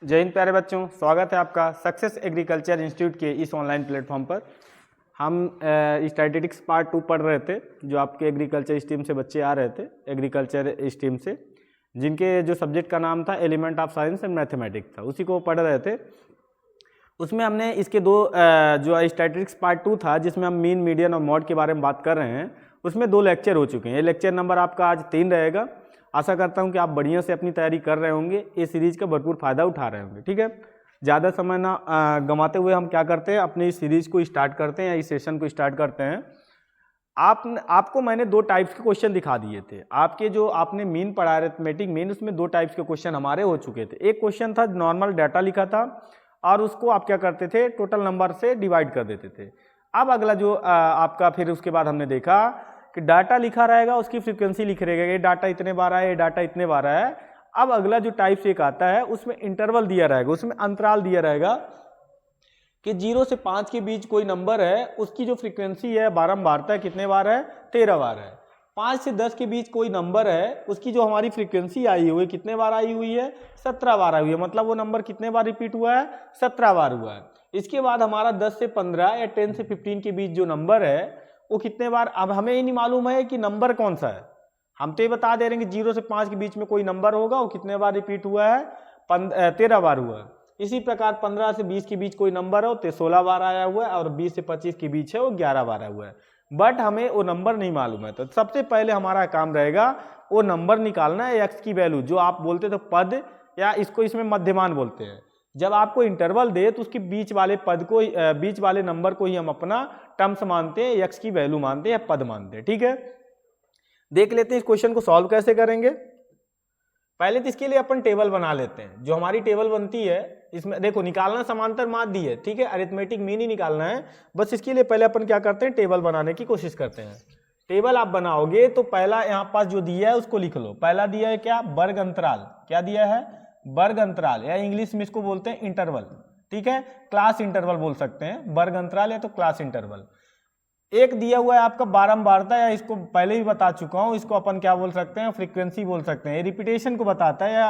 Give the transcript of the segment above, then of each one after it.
जय हिंद प्यारे बच्चों, स्वागत है आपका सक्सेस एग्रीकल्चर इंस्टीट्यूट के इस ऑनलाइन प्लेटफॉर्म पर। हम स्टैटिस्टिक्स पार्ट 2 पढ़ रहे थे, जो आपके एग्रीकल्चर स्ट्रीम से बच्चे आ रहे थे, एग्रीकल्चर स्ट्रीम से, जिनके जो सब्जेक्ट का नाम था element of science and mathematics था, उसी को पढ़ रहे थे। उसमें हमने इसके जो स्टैटिस्टिक्स पार्ट 2 था, जिसमें हम मीन, मीडियन और मॉड के बारे में बात कर रहे हैं, उसमें 2 लेक्चर हो चुके हैं। ये लेक्चर नंबर आपका आज 3 रहेगा। आशा करता हूं कि आप बढ़िया से अपनी तैयारी कर रहे होंगे, इस सीरीज का भरपूर फायदा उठा रहे होंगे। ठीक है, ज़्यादा समय ना गंवाते हुए हम क्या करते हैं, अपनी इस सीरीज को स्टार्ट करते हैं या इस सेशन को स्टार्ट करते हैं। आपको मैंने 2 टाइप्स के क्वेश्चन दिखा दिए थे। आपके जो आपने मीन पढ़ा अरिथमेटिक मीन, उसमें 2 टाइप्स के क्वेश्चन हमारे हो चुके थे। एक क्वेश्चन था नॉर्मल डाटा लिखा था और उसको आप क्या करते थे, टोटल नंबर से डिवाइड कर देते थे। अब अगला जो आपका, फिर उसके बाद हमने देखा कि डाटा लिखा रहेगा, उसकी फ्रीक्वेंसी लिख रहेगा, ये डाटा इतने बार आया, ये डाटा इतने बार आया। अब अगला जो टाइप एक आता है, उसमें इंटरवल दिया रहेगा, उसमें अंतराल दिया रहेगा कि 0 से 5 के बीच कोई नंबर है, उसकी जो फ्रीक्वेंसी है बारंबारता कितने बार है, 13 बार है। 5 से 10 के बीच कोई नंबर है, उसकी जो हमारी फ्रीक्वेंसी आई हुई है, कितने बार आई हुई है, 17 बार आई हुई है। मतलब वो नंबर कितने बार रिपीट हुआ है, 17 बार हुआ है। इसके बाद हमारा 10 से 15 या 10 से 15 के बीच जो नंबर है, वो कितने बार, अब हमें ये नहीं मालूम है कि नंबर कौन सा है। हम तो ये बता दे रहे हैं कि 0 से 5 के बीच में कोई नंबर होगा, वो कितने बार रिपीट हुआ है, 13 बार हुआ है। इसी प्रकार 15 से 20 के बीच कोई नंबर हो तो 16 बार आया हुआ है, और 20 से 25 के बीच है वो 11 बार आया हुआ है। बट हमें वो नंबर नहीं मालूम है, तो सबसे पहले हमारा काम रहेगा वो नंबर निकालना है, एक्स की वैल्यू, जो आप बोलते थे पद, या इसको इसमें मध्यमान बोलते हैं। जब आपको इंटरवल दे तो उसके बीच वाले पद को, बीच वाले नंबर को ही हम अपना टर्म्स मानते हैं, एक्स की वैल्यू मानते हैं या पद मानते हैं। ठीक है, देख लेते हैं इस क्वेश्चन को सॉल्व कैसे करेंगे। पहले तो इसके लिए अपन टेबल बना लेते हैं। जो हमारी टेबल बनती है, इसमें देखो निकालना समांतर माध्य है, ठीक है, अरिथमेटिक मीन ही निकालना है। बस इसके लिए पहले अपन क्या करते हैं, टेबल बनाने की कोशिश करते हैं। टेबल आप बनाओगे तो पहला यहाँ पास जो दिया है उसको लिख लो। पहला दिया है क्या, वर्ग अंतराल। क्या दिया है, वर्ग अंतराल, या इंग्लिश में इसको बोलते हैं इंटरवल। ठीक है, क्लास इंटरवल बोल सकते हैं, वर्ग अंतराल या तो क्लास इंटरवल। एक दिया हुआ है आपका बारंबारता, या इसको पहले ही बता चुका हूं, इसको अपन क्या बोल सकते हैं, फ्रीक्वेंसी बोल सकते हैं। रिपीटेशन को बताता है या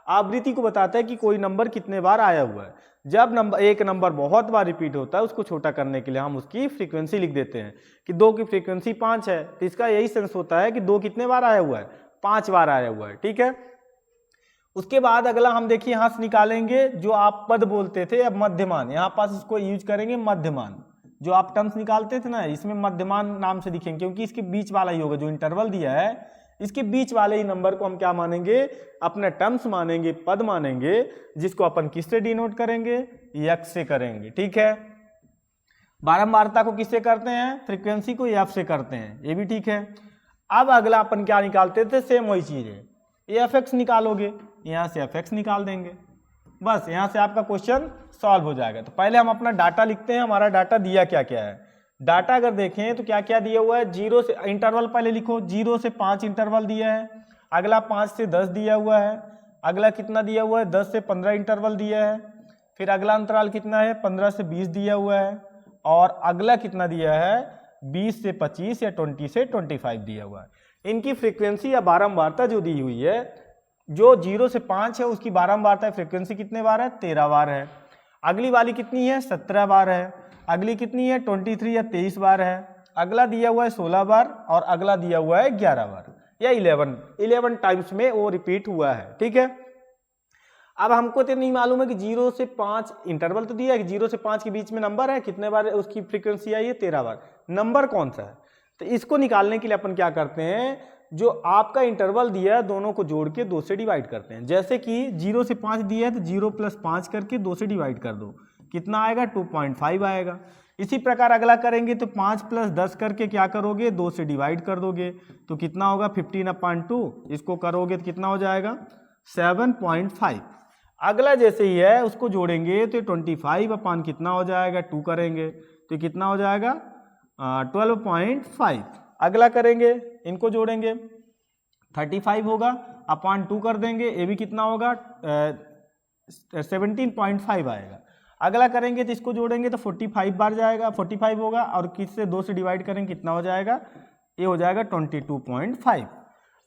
आवृत्ति को बताता है कि कोई नंबर कितने बार आया हुआ है। जब एक नंबर बहुत बार रिपीट होता है, उसको छोटा करने के लिए हम उसकी फ्रीक्वेंसी लिख देते हैं कि 2 की फ्रीक्वेंसी 5 है, तो इसका यही सेंस होता है कि 2 कितने बार आया हुआ है, 5 बार आया हुआ है। ठीक है, उसके बाद अगला हम देखिए यहां से निकालेंगे जो आप पद बोलते थे, अब मध्यमान, यहाँ पास इसको यूज करेंगे मध्यमान। जो आप टर्म्स निकालते थे ना, इसमें मध्यमान नाम से दिखेंगे, क्योंकि इसके बीच वाला ही होगा। जो इंटरवल दिया है, इसके बीच वाले ही नंबर को हम क्या मानेंगे, अपने टर्म्स मानेंगे, पद मानेंगे, जिसको अपन किससे डिनोट करेंगे, एक्स से करेंगे। ठीक है, बारंबारता को किससे करते हैं, फ्रीक्वेंसी को एफ से करते हैं, ये भी ठीक है। अब अगला अपन क्या निकालते थे, सेम वही चीज है, एफ एक्स निकालोगे, यहां से एफ एक्स निकाल देंगे, बस यहां से आपका क्वेश्चन सॉल्व हो जाएगा। तो पहले हम अपना डाटा लिखते हैं, हमारा डाटा दिया क्या क्या है। डाटा अगर देखें तो क्या क्या दिया हुआ है, 0 से, इंटरवल पहले लिखो, 0 से 5 इंटरवल दिया है, अगला 5 से 10 दिया हुआ है, अगला कितना दिया हुआ है, 10 से 15 इंटरवल दिया है, फिर अगला अंतराल कितना है, 15 से 20 दिया हुआ है, और अगला कितना दिया है, 20 से 25 या 20 से 25 दिया हुआ है। इनकी फ्रीक्वेंसी या बारंबारता जो दी हुई है, जो 0 से 5 है उसकी बारंबारता फ्रीक्वेंसी कितने बार है, 13 बार है। अगली वाली कितनी है, 17 बार है। अगली कितनी है, 23 या 23 बार है। अगला दिया हुआ है 16 बार, और अगला दिया हुआ है 11 बार या 11 टाइम्स में वो रिपीट हुआ है। ठीक है, अब हमको तो नहीं मालूम है कि 0 से 5 इंटरवल तो दिया है कि 0 से 5 के बीच में नंबर है, कितने बार उसकी फ्रीक्वेंसी आई है, 13 बार। नंबर कौन सा है, तो इसको निकालने के लिए अपन क्या करते हैं, जो आपका इंटरवल दिया है दोनों को जोड़ के 2 से डिवाइड करते हैं। जैसे कि 0 से 5 दिया है तो 0 + 5 करके 2 से डिवाइड कर दो, कितना आएगा, 2.5 आएगा। इसी प्रकार अगला करेंगे तो 5 + 10 करके क्या करोगे, 2 से डिवाइड कर दोगे, तो कितना होगा, 15/2। इसको करोगे तो कितना हो जाएगा, 7.5। अगला जैसे ही है उसको जोड़ेंगे तो 25 कितना हो जाएगा, 2 करेंगे तो कितना हो जाएगा, 12.5। अगला करेंगे, इनको जोड़ेंगे, 35 होगा, अपॉन 2 कर देंगे, ये भी कितना होगा, 17.5 आएगा। अगला करेंगे तो इसको जोड़ेंगे तो 45 बार जाएगा, 45 होगा, और किससे 2 से डिवाइड करेंगे कितना हो जाएगा, ये हो जाएगा 22.5।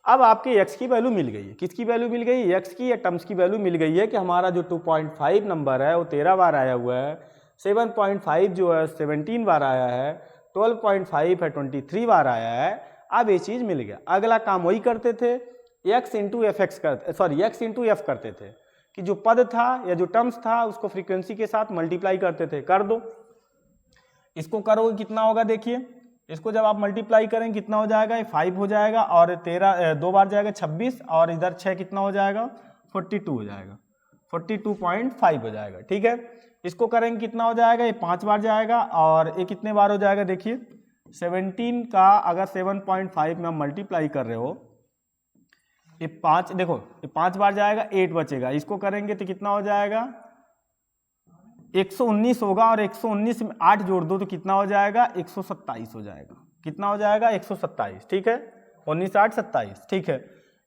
अब आपकी x की वैल्यू मिल गई है, किसकी वैल्यू मिल गई, x की या टर्म्स की वैल्यू मिल गई है कि हमारा जो 2.5 नंबर है वो 13 बार आया हुआ है, 7.5 जो है 17 बार आया है, 12.5 है 23 बार आया है। अब ये चीज़ मिल गया। अगला काम वही करते थे, x इंटू एफ एक्स करते, सॉरी x इंटू एफ करते थे कि जो पद था या जो टर्म्स था उसको फ्रीक्वेंसी के साथ मल्टीप्लाई करते थे। कर दो, इसको करोगे कितना होगा, देखिए इसको जब आप मल्टीप्लाई करेंगे कितना हो जाएगा, ये 5 हो जाएगा और 13 दो बार जाएगा 26 और इधर 6 कितना हो जाएगा 42 हो जाएगा, 42.5 हो जाएगा। ठीक है, इसको करेंगे कितना हो जाएगा, ये 5 बार जाएगा और ये कितने बार हो जाएगा, देखिए 17 का अगर 7.5 में आप मल्टीप्लाई कर रहे हो, ये 5 देखो ये 5 बार जाएगा 8 बचेगा, इसको करेंगे तो कितना हो जाएगा 119 होगा और 119 में 8 जोड़ दो तो कितना हो जाएगा 127 हो जाएगा। कितना हो जाएगा 127। ठीक है, 19 8 27, ठीक है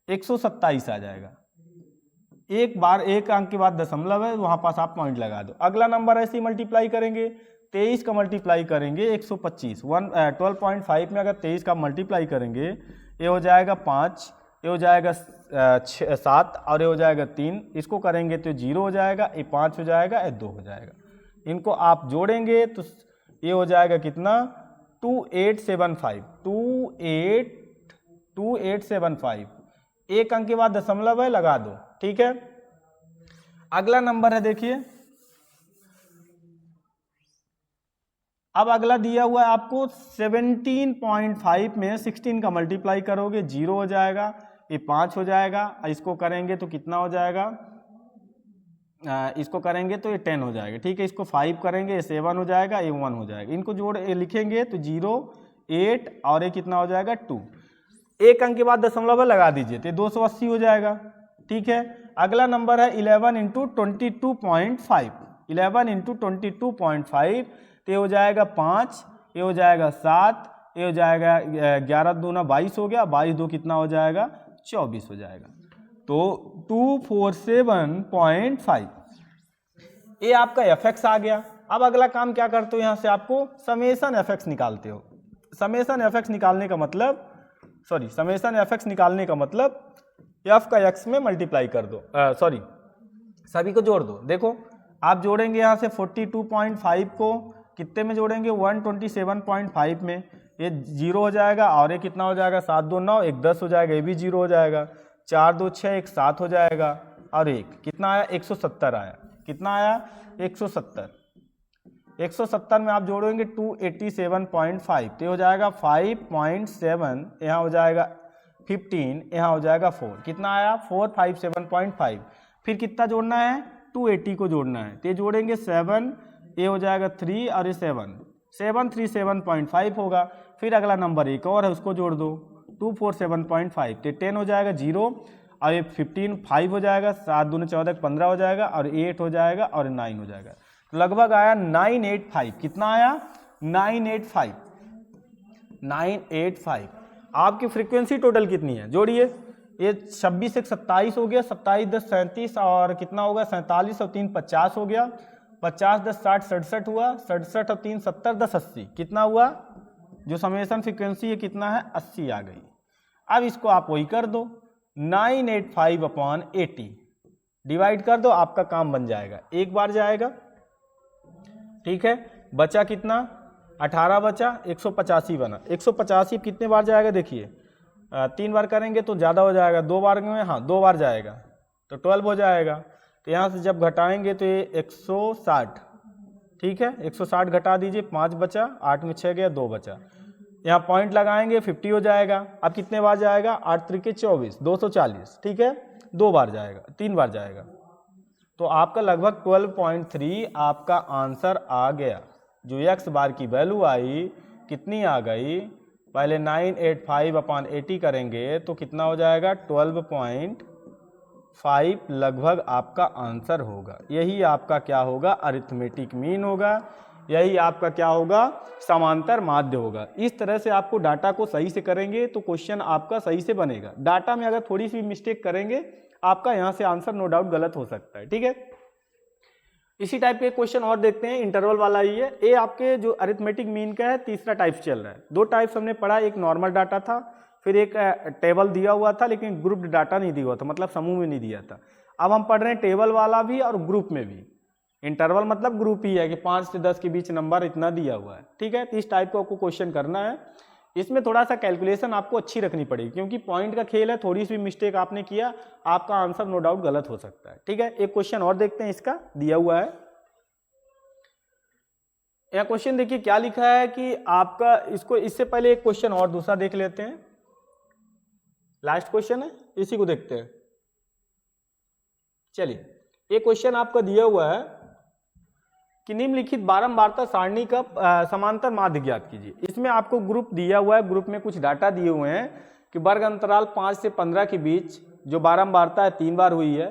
127 आ जाएगा। एक बार एक अंक के बाद दशमलव है, वहां पास आप पॉइंट लगा दो। अगला नंबर ऐसे ही मल्टीप्लाई करेंगे, 23 का मल्टीप्लाई करेंगे 125, 12.5 में अगर 23 का मल्टीप्लाई करेंगे ये हो जाएगा 5, ये हो जाएगा 7 और ये हो जाएगा 3, इसको करेंगे तो 0 हो जाएगा, ये 5 हो जाएगा, ये 2 हो जाएगा। इनको आप जोड़ेंगे तो ये हो जाएगा कितना 2875, 2875। एक अंक के बाद दशमलव है, लगा दो। ठीक है, अगला नंबर है देखिए, अब अगला दिया हुआ है आपको 17.5 में 16 का मल्टीप्लाई करोगे 0 हो जाएगा, ये 5 हो जाएगा, इसको करेंगे तो कितना हो जाएगा, इसको करेंगे तो ये 10 हो जाएगा। ठीक है, इसको 5 करेंगे ये 7 हो जाएगा, ये 1 हो जाएगा। इनको जोड़ लिखेंगे तो 0 8 और ये कितना हो जाएगा 2। एक अंक के बाद दशमलव लगा दीजिए तो 280 हो जाएगा। ठीक है, अगला नंबर है 11 इंटू 22.5, 11 इंटू 22.5 तो ये हो जाएगा 5, ये हो जाएगा 7, ये हो जाएगा 11 दूना 22 हो गया, 22 दो कितना हो जाएगा 24 हो जाएगा। तो 247.5 ये आपका एफ आ गया। अब अगला काम क्या करते हो, यहाँ से आपको समेसन एफ निकालते हो। समेसन एफ निकालने का मतलब, सॉरी समेसन एफ निकालने का मतलब एफ का एक्स में मल्टीप्लाई कर दो, सॉरी सभी को जोड़ दो। देखो आप जोड़ेंगे यहाँ से 42.5 को कितने में जोड़ेंगे 127.5 में, ये 0 हो जाएगा और ये कितना हो जाएगा 7 2 9, एक 10 हो जाएगा, ये भी 0 हो जाएगा, 4 2 6 एक 7 हो जाएगा और एक कितना आया 170 आया। कितना आया 170। 170 में आप जोड़ेंगे 287.5 तो हो जाएगा 5.7, यहाँ हो जाएगा 15, यहाँ हो जाएगा 4, कितना आया 457.5। फिर कितना जोड़ना है 280 को जोड़ना है, तो ये जोड़ेंगे 7, ये हो जाएगा 3 और ये 737.5 होगा। फिर अगला नंबर एक और है उसको जोड़ दो 247.5 तो 10 हो जाएगा 0 और ये 15 5 हो जाएगा, 7 दूनी 14 15 हो जाएगा और 8 हो जाएगा और 9 हो जाएगा। तो लगभग आया 985। कितना आया 985, 985। आपकी फ्रीक्वेंसी टोटल कितनी है जोड़िए, ये 26 से 27 हो गया, 27 10 37 और कितना होगा 47 और 3 50 हो गया, 50 10 60 67 हुआ, 67 और 3 70 10 80, कितना हुआ जो समेसन फ्रीक्वेंसी है कितना है 80 आ गई। अब इसको आप वही कर दो 985/80 डिवाइड कर दो, आपका काम बन जाएगा। एक बार जाएगा, ठीक है, बचा कितना 18 बचा, 185 बना। 185 कितने बार जाएगा देखिए, 3 बार करेंगे तो ज़्यादा हो जाएगा, 2 बार में हाँ 2 बार जाएगा तो 12 हो जाएगा। तो यहाँ से जब घटाएंगे तो ये 160, ठीक है 160 घटा दीजिए, 5 बचा, 8 में 6 गया, 2 बचा, यहाँ पॉइंट लगाएंगे 50 हो जाएगा। अब कितने बार जाएगा 8 त्रिके 24, 240, ठीक है 2 बार जाएगा, 3 बार जाएगा। तो आपका लगभग 12.3 आपका आंसर आ गया। जो x बार की वैल्यू आई कितनी आ गई, पहले 985/80 करेंगे तो कितना हो जाएगा 12.5 लगभग आपका आंसर होगा। यही आपका क्या होगा अरिथमेटिक मीन होगा, यही आपका क्या होगा समांतर माध्य होगा। इस तरह से आपको डाटा को सही से करेंगे तो क्वेश्चन आपका सही से बनेगा। डाटा में अगर थोड़ी सी मिस्टेक करेंगे आपका यहाँ से आंसर नो डाउट गलत हो सकता है, ठीक है। इसी टाइप के क्वेश्चन और देखते हैं, इंटरवल वाला ही है। ये आपके जो अरिथमेटिक मीन का है तीसरा टाइप चल रहा है। 2 टाइप्स हमने पढ़ा, एक नॉर्मल डाटा था, फिर एक टेबल दिया हुआ था लेकिन ग्रुप डाटा नहीं दिया हुआ था, मतलब समूह में नहीं दिया था। अब हम पढ़ रहे हैं टेबल वाला भी और ग्रुप में भी। इंटरवल मतलब ग्रुप ही है कि 5 से 10 के बीच नंबर इतना दिया हुआ है, ठीक है। तो इस टाइप का आपको क्वेश्चन करना है। इसमें थोड़ा सा कैलकुलेशन आपको अच्छी रखनी पड़ेगी क्योंकि पॉइंट का खेल है, थोड़ी सी मिस्टेक आपने किया आपका आंसर नो डाउट गलत हो सकता है, ठीक है। एक क्वेश्चन और देखते हैं, इसका दिया हुआ है। यह क्वेश्चन देखिए क्या लिखा है कि आपका, इसको इससे पहले एक क्वेश्चन और दूसरा देख लेते हैं, लास्ट क्वेश्चन है, इसी को देखते हैं। चलिए, एक क्वेश्चन आपका दिया हुआ है कि निम्नलिखित बारंबारता सारणी का समांतर माध्य ज्ञात कीजिए। इसमें आपको ग्रुप दिया हुआ है, ग्रुप में कुछ डाटा दिए हुए हैं कि वर्ग अंतराल 5 से 15 के बीच जो बारंबारता है 3 बार हुई है,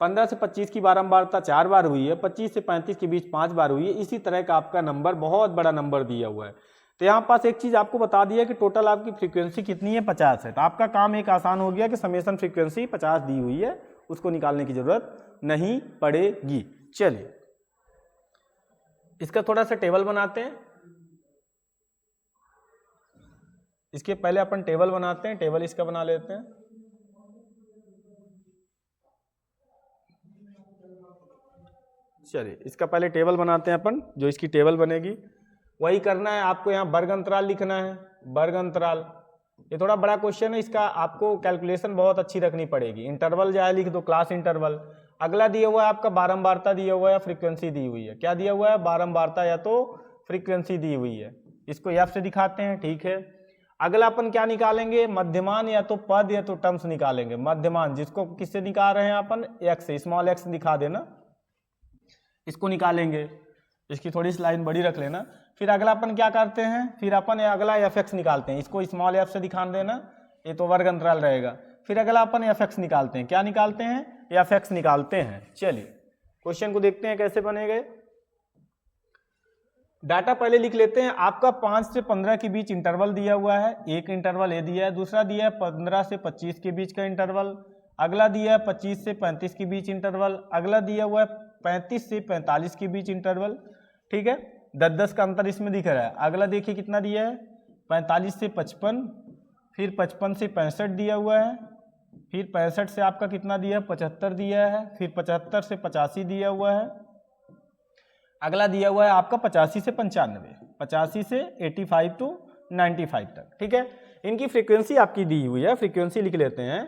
15 से 25 की बारंबारता 4 बार हुई है, 25 से 35 के बीच 5 बार हुई है। इसी तरह का आपका नंबर, बहुत बड़ा नंबर दिया हुआ है। तो यहाँ पास एक चीज़ आपको बता दिया कि टोटल आपकी फ्रीक्वेंसी कितनी है, 50 है। तो आपका काम एक आसान हो गया कि समेसन फ्रीक्वेंसी 50 दी हुई है, उसको निकालने की जरूरत नहीं पड़ेगी। चलिए, इसका थोड़ा सा टेबल बनाते हैं। इसके पहले अपन टेबल बनाते हैं, टेबल इसका बना लेते हैं। चलिए, इसका पहले टेबल बनाते हैं अपन, जो इसकी टेबल बनेगी वही करना है आपको। यहाँ वर्ग अंतराल लिखना है, वर्ग अंतराल। ये थोड़ा बड़ा क्वेश्चन है, इसका आपको कैलकुलेशन बहुत अच्छी रखनी पड़ेगी। इंटरवल जो है लिख दो, क्लास इंटरवल। अगला दिया हुआ है आपका बारंबारता दिया हुआ है, फ्रीक्वेंसी दी हुई है। क्या दिया हुआ है, बारंबारता या तो फ्रीक्वेंसी दी हुई है। इसको एफ से दिखाते हैं, ठीक है। अगला अपन क्या निकालेंगे, मध्यमान या तो पद या तो टर्म्स निकालेंगे। मध्यमान जिसको किससे निकाल रहे हैं अपन, एक्स से, स्मॉल एक्स दिखा देना, इसको निकालेंगे। इसकी थोड़ी सी लाइन बड़ी रख लेना। फिर अगला अपन क्या करते हैं, फिर अपन अगला एफ एक्स निकालते हैं। इसको स्मॉल एफ से दिखा देना, ये तो वर्ग अंतराल रहेगा। फिर अगला अपन एफ एक्स निकालते हैं। क्या निकालते हैं, एफ एक्स निकालते हैं। चलिए, क्वेश्चन को देखते हैं कैसे बनेगा। डाटा पहले लिख लेते हैं। आपका 5 से 15 के बीच इंटरवल दिया हुआ है, एक इंटरवल ये दिया है। दूसरा दिया है 15 से 25 के बीच का इंटरवल। अगला दिया है 25 से 35 के बीच इंटरवल। अगला दिया हुआ है 35 से 45 के बीच इंटरवल, ठीक है। 10-10 का अंतर इसमें दिख रहा है। अगला देखिए कितना दिया है, 45 से 55, फिर 55 से 65 दिया हुआ है, फिर 65 से आपका कितना दिया है, 75 दिया है, फिर 75 से 85 दिया हुआ है। अगला दिया हुआ है आपका 85 से 95, 85 से 85 टू 95 तक, ठीक है। इनकी फ्रीक्वेंसी आपकी दी हुई है। फ्रीक्वेंसी लिख लेते हैं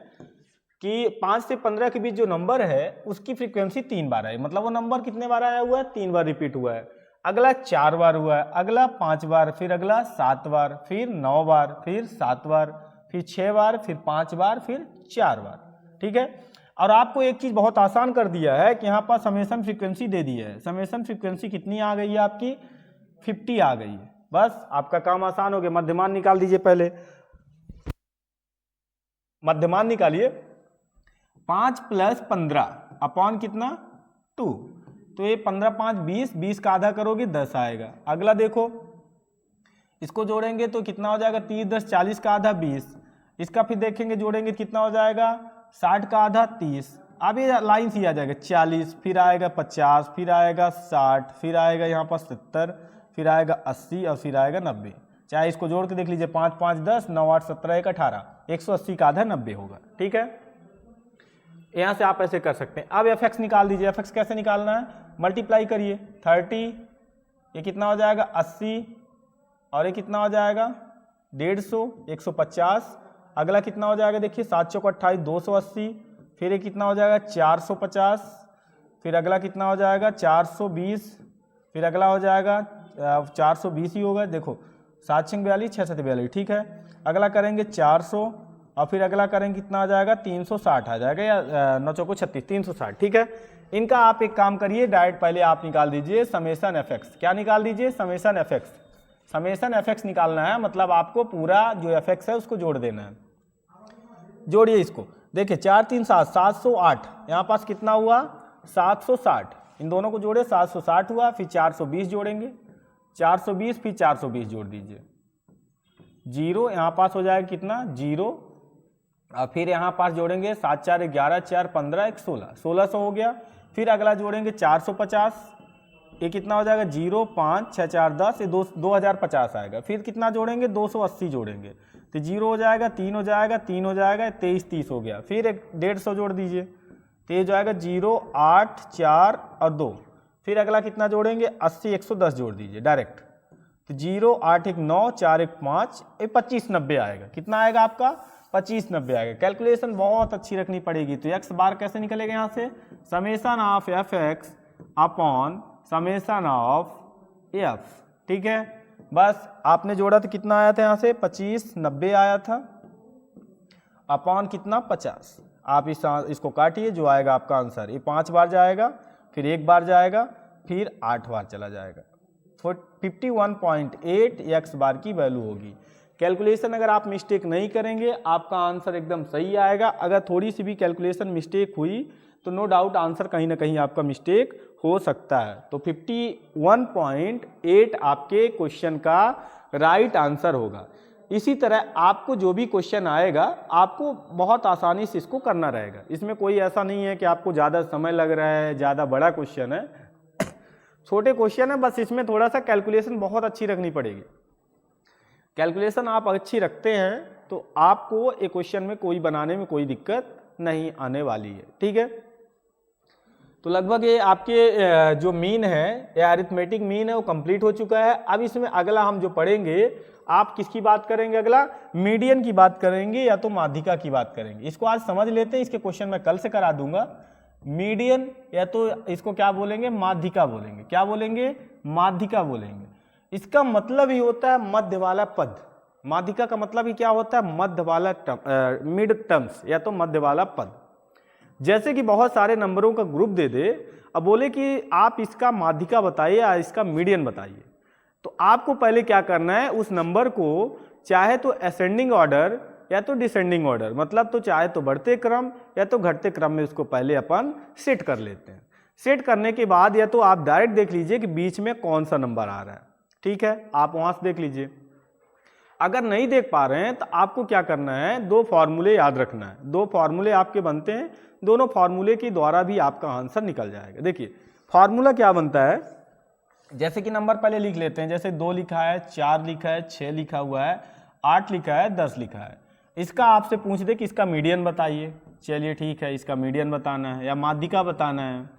कि 5 से 15 के बीच जो नंबर है उसकी फ्रीक्वेंसी 3 बार है, मतलब वो नंबर कितने बार आया हुआ है, 3 बार रिपीट हुआ है। अगला 4 बार हुआ है, अगला 5 बार, फिर अगला 7 बार, फिर 9 बार, फिर 7 बार, फिर 6 बार, फिर 5 बार, फिर 4 बार, ठीक है। और आपको एक चीज़ बहुत आसान कर दिया है कि यहाँ पर समेसन फ्रीक्वेंसी दे दी है। समेसन फ्रीक्वेंसी कितनी आ गई है आपकी, 50 आ गई है। बस आपका काम आसान हो गया। मध्यमान निकाल दीजिए पहले, मध्यमान निकालिए। 5 + 15 अपॉन कितना, 2। तो ये 15 5 20, 20 का आधा करोगे 10 आएगा। अगला देखो, इसको जोड़ेंगे तो कितना हो जाएगा, 30 10 40 का आधा 20। इसका फिर देखेंगे जोड़ेंगे कितना हो जाएगा, 60 का आधा 30। अब ये लाइन से आ जाएगा 40, फिर आएगा 50, फिर आएगा 60, फिर आएगा यहाँ पर 70, फिर आएगा 80 और फिर आएगा 90। चाहे इसको जोड़ के देख लीजिए, 5 5 10, 9 8 17 1 18, 180 का आधा 90 होगा, ठीक है। यहाँ से आप ऐसे कर सकते हैं। अब एफ एक्स निकाल दीजिए। एफ एक्स कैसे निकालना है, मल्टीप्लाई करिए। 30, ये कितना हो जाएगा 80, और ये कितना हो जाएगा 150, 150। अगला कितना हो जाएगा देखिए, 7 चौक 28, 280। फिर ये कितना हो जाएगा 450। फिर अगला कितना हो जाएगा 420। फिर अगला हो जाएगा 420 ही होगा, देखो 7 6 42, 6 7 42, ठीक है। अगला करेंगे 400, और फिर अगला करेंगे कितना आ जाएगा 360 आ जाएगा, या 9 चौको 36, 360, ठीक है। इनका आप एक काम करिए, डायरेक्ट पहले आप निकाल दीजिए समेसन एफ एक्स। क्या निकाल दीजिए, summation F x. Summation F x निकालना है, मतलब आपको पूरा जो एफ एक्स है उसको जोड़ देना है। जोड़िए इसको, देखिए 4 3 7, 708। यहाँ पास कितना हुआ 760, इन दोनों को जोड़े 760 हुआ। फिर 420 जोड़ेंगे, 420, फिर 420 जोड़ दीजिए, 0 यहाँ पास हो जाएगा कितना 0। और फिर यहाँ पास जोड़ेंगे 7 4 11, 4 15, 1 16, 1600 हो गया। फिर अगला जोड़ेंगे 450, ये कितना हो जाएगा 0 5 6 4 10, ये 2050 आएगा। फिर कितना जोड़ेंगे 280 जोड़ेंगे, तो 0 हो जाएगा, 3 हो जाएगा, 3 हो जाएगा, 23 30 हो गया। फिर एक 150 जोड़ दीजिए, तो ये जाएगा 0 8 4 और 2। फिर अगला कितना जोड़ेंगे, 80 110 जोड़ दीजिए डायरेक्ट, तो 0 8 1 9 4 1 5 25 90 आएगा। कितना आएगा आपका, 25 90 आएगा। कैलकुलेशन बहुत अच्छी रखनी पड़ेगी। तो एक्स बार कैसे निकलेगा यहाँ से, summation of F x upon summation of F. ठीक है, बस आपने जोड़ा तो कितना आया था यहाँ से, 25 90 आया था, अपॉन कितना 50। आप इसको काटिए, जो आएगा आपका आंसर, ये 5 बार जाएगा, फिर 1 बार जाएगा, फिर 8 बार चला जाएगा। 51.8 एक्स बार की वैल्यू होगी। कैलकुलेशन अगर आप मिस्टेक नहीं करेंगे आपका आंसर एकदम सही आएगा। अगर थोड़ी सी भी कैलकुलेशन मिस्टेक हुई तो नो डाउट आंसर कहीं ना कहीं आपका मिस्टेक हो सकता है। तो 51.8 आपके क्वेश्चन का राइट आंसर होगा। इसी तरह आपको जो भी क्वेश्चन आएगा आपको बहुत आसानी से इसको करना रहेगा। इसमें कोई ऐसा नहीं है कि आपको ज़्यादा समय लग रहा है, ज़्यादा बड़ा क्वेश्चन है, छोटे क्वेश्चन है, बस इसमें थोड़ा सा कैलकुलेशन बहुत अच्छी रखनी पड़ेगी। कैलकुलेशन आप अच्छी रखते हैं तो आपको एक क्वेश्चन में कोई बनाने में कोई दिक्कत नहीं आने वाली है। ठीक है, तो लगभग ये आपके जो मीन है, ये अरिथमेटिक मीन है, वो कंप्लीट हो चुका है। अब इसमें अगला हम जो पढ़ेंगे, आप किसकी बात करेंगे, अगला मीडियन की बात करेंगे या तो माध्यिका की बात करेंगे। इसको आज समझ लेते हैं, इसके क्वेश्चन मैं कल से करा दूंगा। मीडियन या तो इसको क्या बोलेंगे, माध्यिका बोलेंगे। क्या बोलेंगे, माध्यिका बोलेंगे। इसका मतलब ही होता है मध्य वाला पद। माध्यिका का मतलब ही क्या होता है, मध्य वाला मिड टर्म्स या तो मध्य वाला पद। जैसे कि बहुत सारे नंबरों का ग्रुप दे दे, अब बोले कि आप इसका माध्यिका बताइए या इसका मीडियन बताइए, तो आपको पहले क्या करना है, उस नंबर को चाहे तो असेंडिंग ऑर्डर या तो डिसेंडिंग ऑर्डर, मतलब तो चाहे तो बढ़ते क्रम या तो घटते क्रम में उसको पहले अपन सेट कर लेते हैं। सेट करने के बाद या तो आप डायरेक्ट देख लीजिए कि बीच में कौन सा नंबर आ रहा है। ठीक है, आप वहां से देख लीजिए। अगर नहीं देख पा रहे हैं तो आपको क्या करना है, 2 फॉर्मूले याद रखना है। 2 फॉर्मूले आपके बनते हैं, दोनों फॉर्मूले के द्वारा भी आपका आंसर निकल जाएगा। देखिए फॉर्मूला क्या बनता है, जैसे कि नंबर पहले लिख लेते हैं। जैसे 2 लिखा है, 4 लिखा है, 6 लिखा हुआ है, 8 लिखा है, 10 लिखा है। इसका आपसे पूछ दे कि इसका मीडियन बताइए, चलिए ठीक है, इसका मीडियन बताना है या माध्यिका बताना है।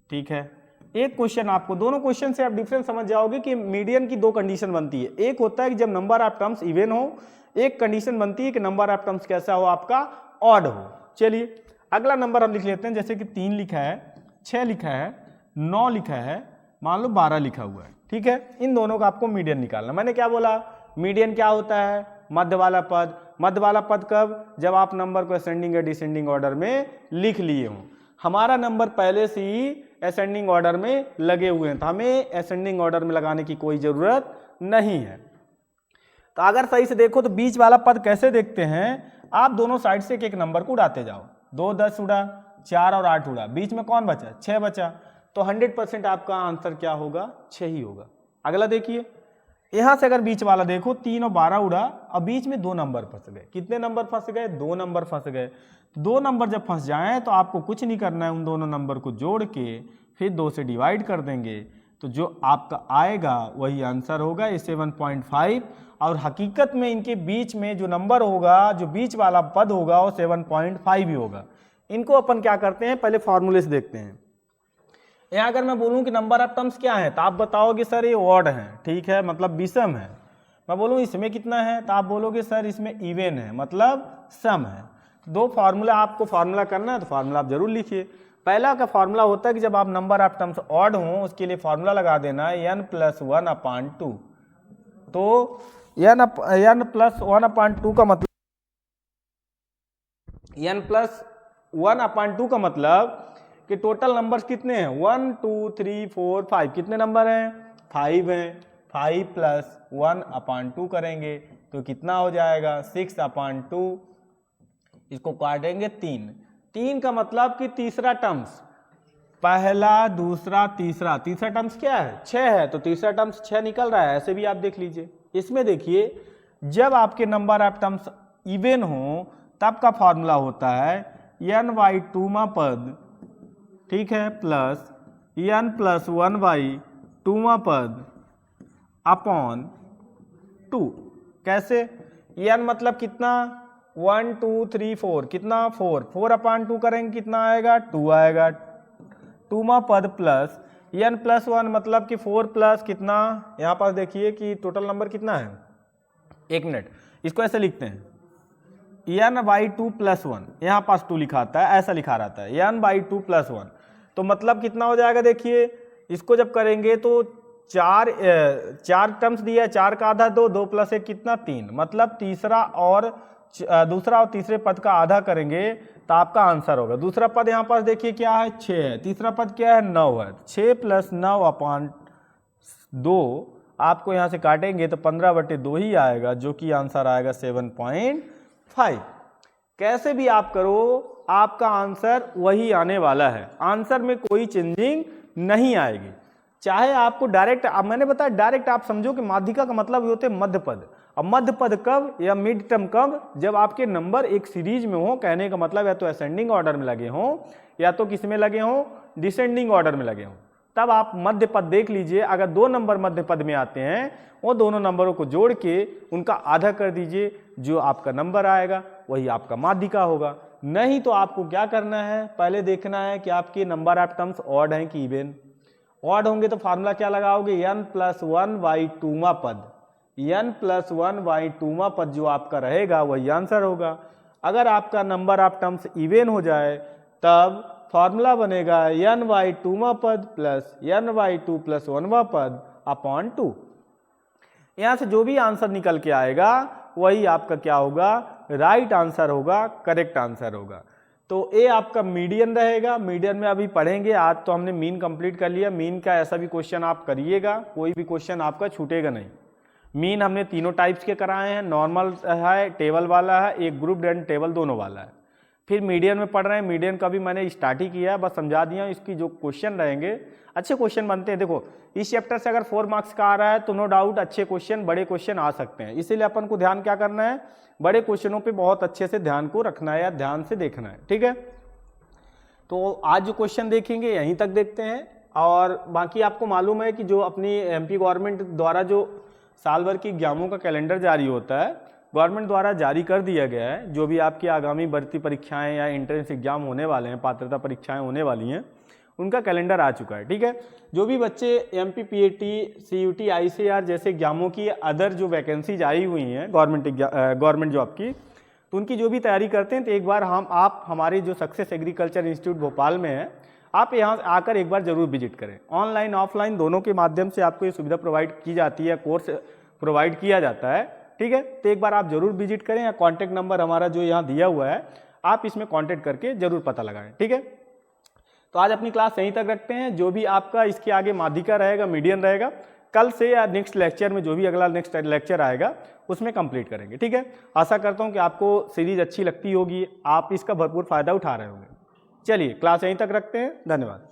ठीक है, एक क्वेश्चन आपको, दोनों क्वेश्चन से आप डिफरेंस समझ जाओगे कि मीडियन की 2 कंडीशन बनती है। एक होता है कि जब नंबर ऑफ टर्म्स इवन हो, एक कंडीशन बनती है कि नंबर ऑफ टर्म्स कैसा हो, आपका ऑड हो। चलिए अगला नंबर हम लिख लेते हैं। जैसे कि 3 लिखा है, 6 लिखा है, 9 लिखा है, मान लो 12 लिखा हुआ है। ठीक है, इन दोनों का आपको मीडियन निकालना। मैंने क्या बोला, मीडियन क्या होता है, मध्य वाला पद। मध्य वाला पद कब, जब आप नंबर को असेंडिंग या डिसेंडिंग ऑर्डर में लिख लिए हों। हमारा नंबर पहले से ही असेंडिंग ऑर्डर में लगे हुए हैं, तो हमें असेंडिंग ऑर्डर में लगाने की कोई जरूरत नहीं है। तो अगर सही से देखो तो बीच वाला पद कैसे देखते हैं, आप दोनों साइड से एक एक नंबर को उड़ाते जाओ। 2 10 उड़ा, 4 और 8 उड़ा, बीच में कौन बचा, 6 बचा। तो 100% आपका आंसर क्या होगा, 6 ही होगा। अगला देखिए, यहां से अगर बीच वाला देखो, 3 और 12 उड़ा और बीच में 2 नंबर फंस गए। कितने नंबर फंस गए, 2 नंबर फंस गए। 2 नंबर जब फंस जाएं तो आपको कुछ नहीं करना है, उन दोनों नंबर को जोड़ के फिर 2 से डिवाइड कर देंगे, तो जो आपका आएगा वही आंसर होगा, ये 7.5। और हकीकत में इनके बीच में जो नंबर होगा, जो बीच वाला पद होगा, वो 7.5 ही होगा। इनको अपन क्या करते हैं, पहले फॉर्मूले से देखते हैं। यहाँ अगर मैं बोलूँ कि नंबर ऑफ टर्म्स क्या है, तो आप बताओगे सर ये ऑड है। ठीक है, मतलब विषम है। मैं बोलूँ इसमें कितना है, तो आप बोलोगे सर इसमें इवन है, मतलब सम है। 2 फार्मूला आपको फार्मूला करना है, तो फार्मूला आप जरूर लिखिए। पहला का फार्मूला होता है कि जब आप नंबर ऑफ टर्म्स ऑड हो, उसके लिए फार्मूला लगा देना है n+1/2। तो n+1/2 का मतलब, n+1/2 का मतलब कि टोटल नंबर्स कितने हैं, 1 2 3 4 5। कितने नंबर हैं, 5 हैं। 5 + 1/2 करेंगे तो कितना हो जाएगा, 6/2। इसको काटेंगे 3। 3 का मतलब कि तीसरा टर्म्स, पहला दूसरा तीसरा। तीसरा टर्म्स क्या है, 6 है, तो तीसरा टर्म्स 6 निकल रहा है। ऐसे भी आप देख लीजिए। इसमें देखिए, जब आपके नंबर ऑफ टर्म्स इवन हो तब का फॉर्मूला होता है n/2 पद, ठीक है, प्लस n+1/2 पद अपॉन 2। कैसे? n मतलब कितना 1 2 3 4 कितना 4/2 करेंगे कितना आएगा 2 आएगा 2वां पद प्लस n+1 मतलब कि 4 प्लस कितना, यहाँ पास देखिए कि टोटल नंबर कितना है, 1 मिनट, इसको ऐसे लिखते हैं n/2 + 1, यहाँ पास 2 लिखा आता है, ऐसा लिखा रहता है n/2 + 1, तो मतलब कितना हो जाएगा, देखिए इसको जब करेंगे तो चार टर्म्स दिया है, 4 का आधा 2, 2 + 1 कितना 3, मतलब दूसरा और तीसरे पद का आधा करेंगे तो आपका आंसर होगा। दूसरा पद यहाँ पास देखिए क्या है 6 है, तीसरा पद क्या है 9 है, 6 + 9/2 आपको यहाँ से काटेंगे तो 15/2 ही आएगा, जो कि आंसर आएगा 7.5। कैसे भी आप करो आपका आंसर वही आने वाला है, आंसर में कोई चेंजिंग नहीं आएगी। चाहे आपको डायरेक्ट, मैंने बताया डायरेक्ट आप समझो कि माध्यिका का मतलब ये होते हैं मध्य पद। अब मध्य पद कब या मिड टर्म कब, जब आपके नंबर एक सीरीज में हो, कहने का मतलब या तो असेंडिंग ऑर्डर में लगे हों या तो किस में लगे हों, डिसेंडिंग ऑर्डर में लगे हों, तब आप मध्य पद देख लीजिए। अगर 2 नंबर मध्य पद में आते हैं वो दोनों नंबरों को जोड़ के उनका आधा कर दीजिए, जो आपका नंबर आएगा वही आपका माध्यिका होगा। नहीं तो आपको क्या करना है, पहले देखना है कि आपके नंबर ऑफ टर्म्स ऑड हैं कि इवन। ऑड होंगे तो फार्मूला क्या लगाओगे, n+1/2वां पद, n+1/2वां पद जो आपका रहेगा वही आंसर होगा। अगर आपका नंबर ऑफ टर्म्स इवन हो जाए तब फार्मूला बनेगा n/2वां पद प्लस n/2 + 1वां पद अपॉन 2। यहाँ से जो भी आंसर निकल के आएगा वही आपका क्या होगा, राइट आंसर होगा, करेक्ट आंसर होगा। तो ए आपका मीडियन रहेगा। मीडियन में अभी पढ़ेंगे, आज तो हमने मीन कंप्लीट कर लिया। मीन का ऐसा भी क्वेश्चन आप करिएगा, कोई भी क्वेश्चन आपका छूटेगा नहीं। मीन हमने तीनों टाइप्स के कराए हैं, नॉर्मल है, टेबल वाला है, एक ग्रुप एंड टेबल दोनों वाला है। फिर मीडियन में पढ़ रहे हैं, मीडियन का भी मैंने स्टार्ट ही किया है, बस समझा दिया। इसकी जो क्वेश्चन रहेंगे अच्छे क्वेश्चन बनते हैं। देखो इस चैप्टर से अगर 4 मार्क्स का आ रहा है तो नो डाउट अच्छे क्वेश्चन, बड़े क्वेश्चन आ सकते हैं। इसीलिए अपन को ध्यान क्या करना है, बड़े क्वेश्चनों पे बहुत अच्छे से ध्यान को रखना है या ध्यान से देखना है, ठीक है। तो आज जो क्वेश्चन देखेंगे यहीं तक देखते हैं, और बाकी आपको मालूम है कि जो अपनी एमपी गवर्नमेंट द्वारा जो साल भर की एग्जामों का कैलेंडर जारी होता है, गवर्नमेंट द्वारा जारी कर दिया गया है। जो भी आपकी आगामी भर्ती परीक्षाएं या एंट्रेंस एग्जाम होने वाले हैं, पात्रता परीक्षाएं होने वाली हैं, उनका कैलेंडर आ चुका है, ठीक है। जो भी बच्चे एमपी पीएटी सीयूटी आईसीआर जैसे एग्जामों की अदर जो वैकेंसीज आई हुई हैं गवर्नमेंट जॉब की, तो उनकी जो भी तैयारी करते हैं तो एक बार आप हमारे जो सक्सेस एग्रीकल्चर इंस्टीट्यूट भोपाल में है, आप यहाँ आकर एक बार जरूर विजिट करें। ऑनलाइन ऑफलाइन दोनों के माध्यम से आपको ये सुविधा प्रोवाइड की जाती है, कोर्स प्रोवाइड किया जाता है, ठीक है। तो एक बार आप जरूर विजिट करें, या कॉन्टैक्ट नंबर हमारा जो यहाँ दिया हुआ है आप इसमें कॉन्टैक्ट करके जरूर पता लगाएं, ठीक है। तो आज अपनी क्लास यहीं तक रखते हैं। जो भी आपका इसके आगे माध्यिका रहेगा, मीडियन रहेगा, कल से या नेक्स्ट लेक्चर में जो भी अगला नेक्स्ट लेक्चर आएगा उसमें कंप्लीट करेंगे, ठीक है। आशा करता हूँ कि आपको सीरीज अच्छी लगती होगी, आप इसका भरपूर फायदा उठा रहे होंगे। चलिए क्लास यहीं तक रखते हैं, धन्यवाद।